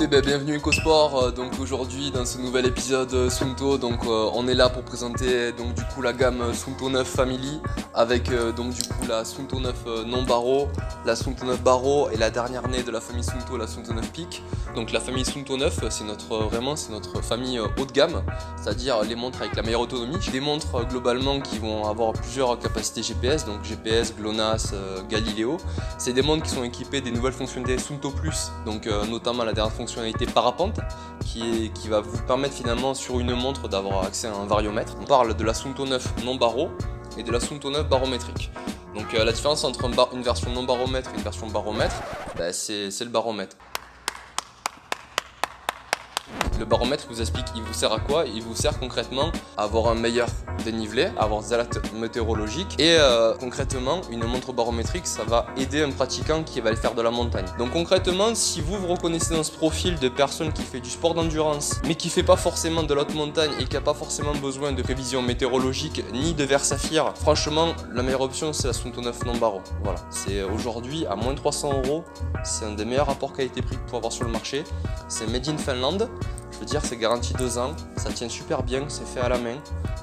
Écoutez, bienvenue EcoSport. Donc aujourd'hui dans ce nouvel épisode Suunto, on est là pour présenter la gamme Suunto 9 Family avec la Suunto 9 non barreau, la Suunto 9 barreau et la dernière née de la famille Suunto, la Suunto 9 Peak. Donc la famille Suunto 9 c'est notre famille haut de gamme, c'est-à-dire les montres avec la meilleure autonomie, des montres globalement qui vont avoir plusieurs capacités GPS, donc GPS, GLONASS, Galileo. C'est des montres qui sont équipées des nouvelles fonctionnalités Suunto Plus, notamment la dernière fonctionnalité parapente qui va vous permettre finalement sur une montre d'avoir accès à un variomètre. On parle de la Suunto 9 non barreau et de la Suunto 9 barométrique. Donc la différence entre une version non baromètre et une version baromètre, c'est le baromètre. Le baromètre vous explique, il vous sert à quoi? Il vous sert concrètement à avoir un meilleur dénivelé, à avoir des alertes météorologiques et concrètement une montre barométrique ça va aider un pratiquant qui va aller faire de la montagne. Donc concrètement si vous vous reconnaissez dans ce profil de personne qui fait du sport d'endurance mais qui fait pas forcément de l'haute montagne et qui a pas forcément besoin de prévisions météorologiques ni de verre saphir, franchement la meilleure option c'est la Suunto 9 non barreau. Voilà, c'est aujourd'hui à moins de 300 €, c'est un des meilleurs rapports qualité-prix que vous pouvez avoir sur le marché. C'est made in Finland. Je veux dire, c'est garanti 2 ans, ça tient super bien, c'est fait à la main.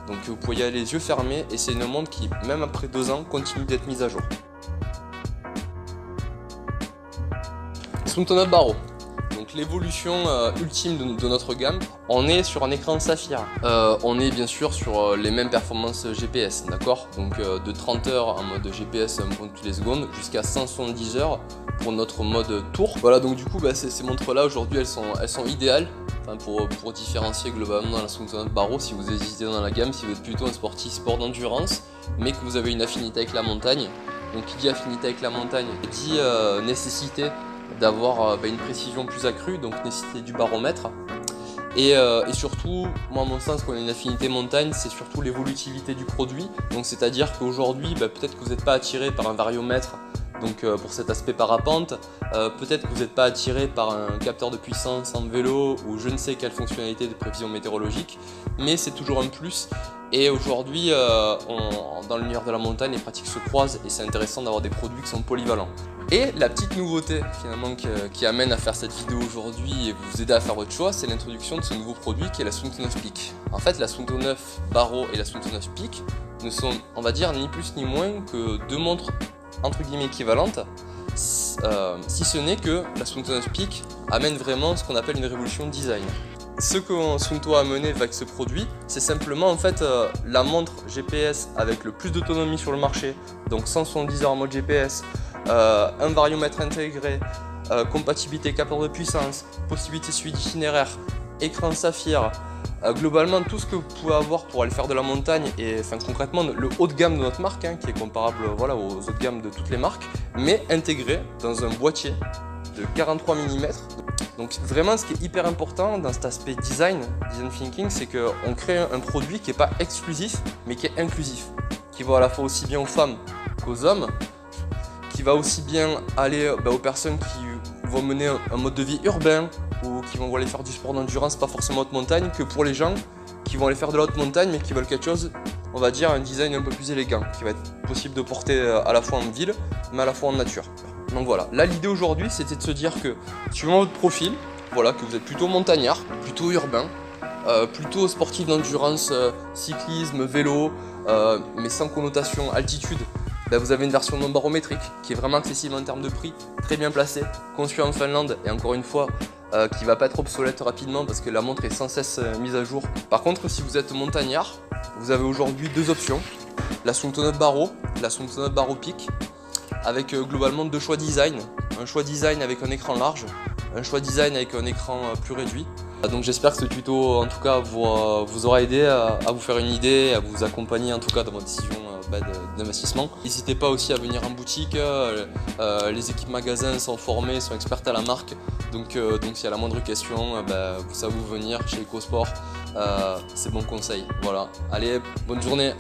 Donc vous pouvez y aller les yeux fermés et c'est une montre qui, même après 2 ans, continue d'être mise à jour. Suunto 9 barreau. Donc l'évolution ultime de notre gamme, on est sur un écran saphir. On est bien sûr sur les mêmes performances GPS, d'accord? Donc de 30 heures en mode GPS un point toutes les secondes jusqu'à 170 heures pour notre mode tour. Voilà, donc du coup ces montres là aujourd'hui elles sont idéales. Enfin, pour différencier globalement dans la Suunto 9 barreau, si vous hésitez dans la gamme, si vous êtes plutôt un sportif sport d'endurance, mais que vous avez une affinité avec la montagne. Donc qui dit affinité avec la montagne dit nécessité d'avoir une précision plus accrue, donc nécessité du baromètre. Et surtout, moi à mon sens, quand on a une affinité montagne, c'est surtout l'évolutivité du produit. Donc c'est-à-dire qu'aujourd'hui, peut-être que vous n'êtes pas attiré par un variomètre. Donc pour cet aspect parapente, peut-être que vous n'êtes pas attiré par un capteur de puissance en vélo ou je ne sais quelle fonctionnalité de prévision météorologique, mais c'est toujours un plus. Et aujourd'hui, dans l'univers de la montagne, les pratiques se croisent et c'est intéressant d'avoir des produits qui sont polyvalents. Et la petite nouveauté finalement qui amène à faire cette vidéo aujourd'hui et vous aider à faire votre choix, c'est l'introduction de ce nouveau produit qui est la Suunto 9 Peak. En fait, la Suunto 9 barreau et la Suunto 9 Peak ne sont, on va dire, ni plus ni moins que deux montres entre guillemets équivalente, si ce n'est que la Suunto 9 Peak amène vraiment ce qu'on appelle une révolution design. Ce que Suunto a amené avec ce produit, c'est simplement en fait la montre GPS avec le plus d'autonomie sur le marché, donc 170 heures en mode GPS, un variomètre intégré, compatibilité capteur de puissance, possibilité de suivi d'itinéraire, écran saphir. Globalement tout ce que vous pouvez avoir pour aller faire de la montagne et concrètement le haut de gamme de notre marque qui est comparable aux autres gammes de toutes les marques, mais intégré dans un boîtier de 43 mm. Donc vraiment ce qui est hyper important dans cet aspect design thinking, c'est qu'on crée un produit qui n'est pas exclusif mais qui est inclusif, qui va à la fois aussi bien aux femmes qu'aux hommes, qui va aussi bien aller aux personnes qui vont mener un mode de vie urbain ou qui vont aller faire du sport d'endurance, pas forcément haute montagne, que pour les gens qui vont aller faire de la haute montagne mais qui veulent quelque chose, on va dire un design un peu plus élégant, qui va être possible de porter à la fois en ville mais à la fois en nature. Donc voilà, là l'idée aujourd'hui c'était de se dire que suivant votre profil, voilà, que vous êtes plutôt montagnard, plutôt urbain, plutôt sportif d'endurance, cyclisme, vélo, mais sans connotation altitude, vous avez une version non barométrique qui est vraiment accessible en termes de prix, très bien placée, conçue en Finlande et encore une fois qui va pas être obsolète rapidement parce que la montre est sans cesse mise à jour. Par contre si vous êtes montagnard, vous avez aujourd'hui deux options, la Suunto 9 barreau, la Suunto 9 barreau Peak, avec globalement deux choix design, un choix design avec un écran large, un choix design avec un écran plus réduit. Donc j'espère que ce tuto en tout cas vous aura aidé à vous faire une idée, à vous accompagner en tout cas dans votre décision d'investissement. N'hésitez pas aussi à venir en boutique, les équipes magasins sont formées, sont expertes à la marque, donc s'il y a la moindre question, vous savez où venir chez EcoSport, c'est bon conseil. Voilà, allez, bonne journée.